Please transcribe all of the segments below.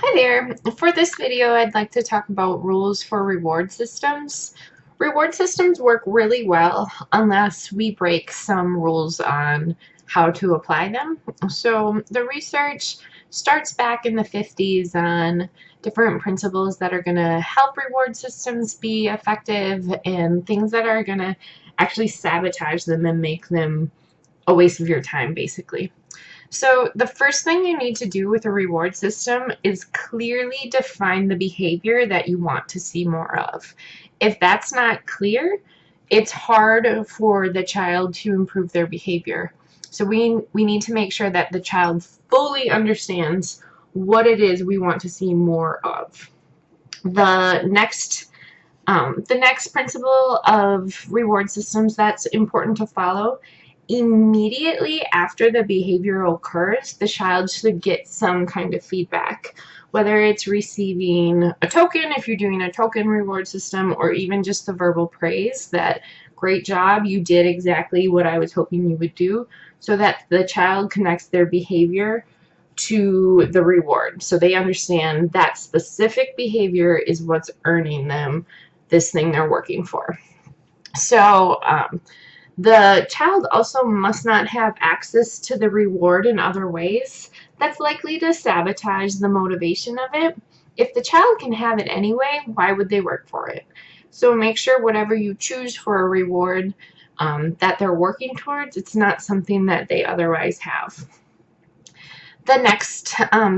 Hi there. For this video, I'd like to talk about rules for reward systems. Reward systems work really well unless we break some rules on how to apply them. So the research starts back in the 50s on different principles that are going to help reward systems be effective and things that are going to actually sabotage them and make them a waste of your time, basically. So the first thing you need to do with a reward system is clearly define the behavior that you want to see more of. If that's not clear, it's hard for the child to improve their behavior. So we need to make sure that the child fully understands what it is we want to see more of. The next principle of reward systems that's important to follow: immediately after the behavior occurs, the child should get some kind of feedback, whether it's receiving a token if you're doing a token reward system, or even just the verbal praise that great job, you did exactly what I was hoping you would do, so that the child connects their behavior to the reward. So they understand that specific behavior is what's earning them this thing they're working for. So the child also must not have access to the reward in other ways. That's likely to sabotage the motivation of it. If the child can have it anyway, why would they work for it? So make sure whatever you choose for a reward that they're working towards, it's not something that they otherwise have. The next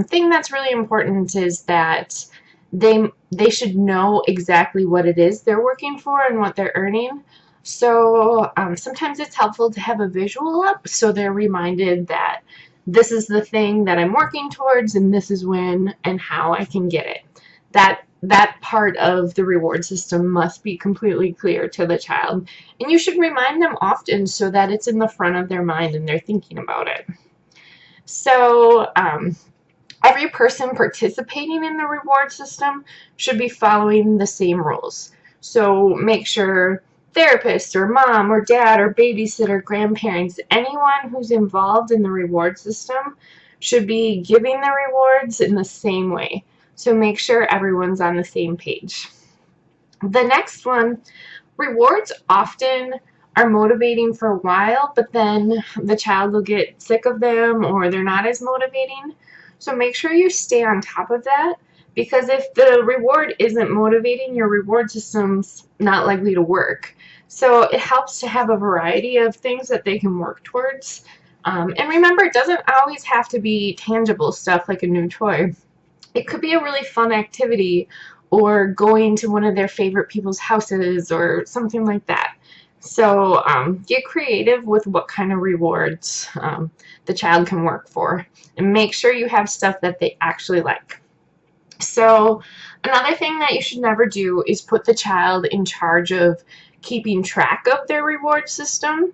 thing that's really important is that they should know exactly what it is they're working for and what they're earning. So sometimes it's helpful to have a visual up so they're reminded that this is the thing that I'm working towards and this is when and how I can get it. That part of the reward system must be completely clear to the child, and you should remind them often so that it's in the front of their mind and they're thinking about it. So every person participating in the reward system should be following the same rules. So make sure therapist or mom or dad or babysitter, grandparents, anyone who's involved in the reward system should be giving the rewards in the same way. So make sure everyone's on the same page. The next one: rewards often are motivating for a while, but then the child will get sick of them or they're not as motivating. So make sure you stay on top of that, because if the reward isn't motivating, your reward system's not likely to work. So it helps to have a variety of things that they can work towards. And remember, it doesn't always have to be tangible stuff like a new toy. It could be a really fun activity or going to one of their favorite people's houses or something like that. So get creative with what kind of rewards the child can work for, and make sure you have stuff that they actually like. So another thing that you should never do is put the child in charge of keeping track of their reward system.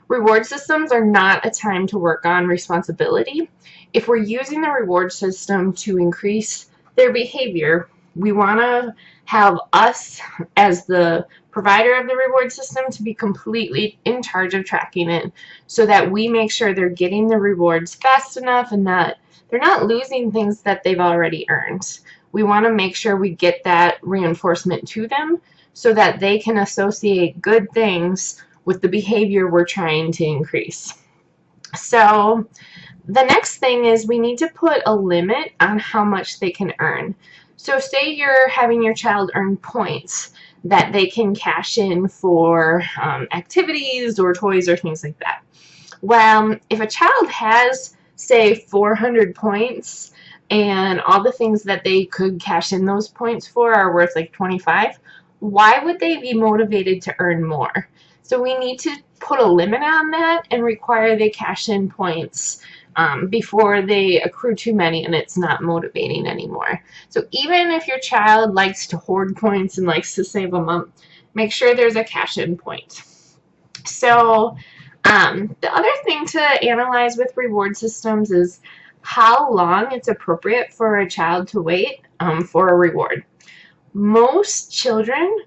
Reward systems are not a time to work on responsibility. If we're using the reward system to increase their behavior, we want to have us as the provider of the reward system to be completely in charge of tracking it, so that we make sure they're getting the rewards fast enough and that they're not losing things that they've already earned. We want to make sure we get that reinforcement to them so that they can associate good things with the behavior we're trying to increase. So the next thing is we need to put a limit on how much they can earn. So say you're having your child earn points that they can cash in for activities or toys or things like that. Well, if a child has, say, 400 points and all the things that they could cash in those points for are worth like 25, why would they be motivated to earn more? So we need to put a limit on that and require they cash in points before they accrue too many and it's not motivating anymore. So even if your child likes to hoard points and likes to save them up, make sure there's a cash in point. So the other thing to analyze with reward systems is how long it's appropriate for a child to wait for a reward. Most children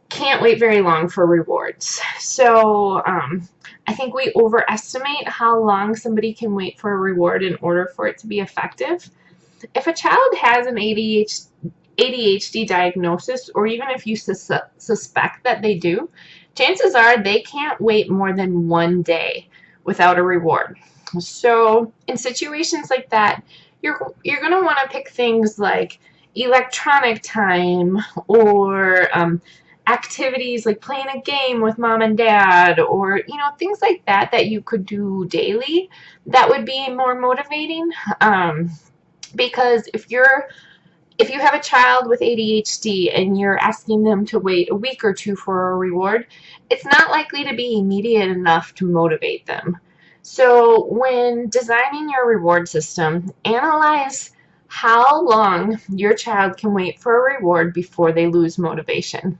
can't wait very long for rewards. So I think we overestimate how long somebody can wait for a reward in order for it to be effective. if a child has an ADHD diagnosis, or even if you suspect that they do, chances are they can't wait more than 1 day without a reward. So in situations like that, you're going to want to pick things like electronic time, or activities like playing a game with mom and dad, or things like that that you could do daily that would be more motivating. Because if you have a child with ADHD and you're asking them to wait a week or two for a reward, it's not likely to be immediate enough to motivate them. So when designing your reward system, analyze how long your child can wait for a reward before they lose motivation.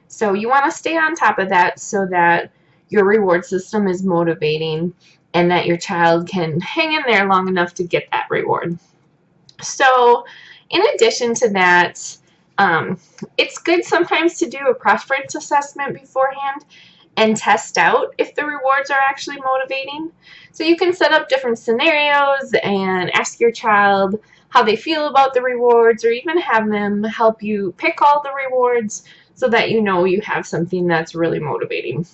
So you want to stay on top of that so that your reward system is motivating and that your child can hang in there long enough to get that reward. So in addition to that, it's good sometimes to do a preference assessment beforehand and test out if the rewards are actually motivating. So you can set up different scenarios and ask your child how they feel about the rewards, or even have them help you pick all the rewards so that you know you have something that's really motivating.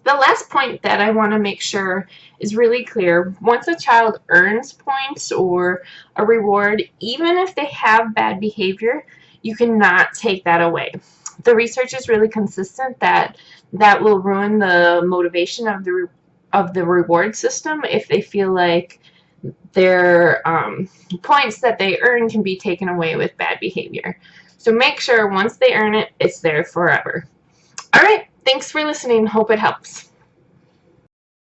The last point that I want to make sure is really clear: once a child earns points or a reward, even if they have bad behavior, you cannot take that away. The research is really consistent that that will ruin the motivation of the reward system if they feel like their points that they earn can be taken away with bad behavior. So make sure once they earn it, it's there forever. All right, thanks for listening. Hope it helps.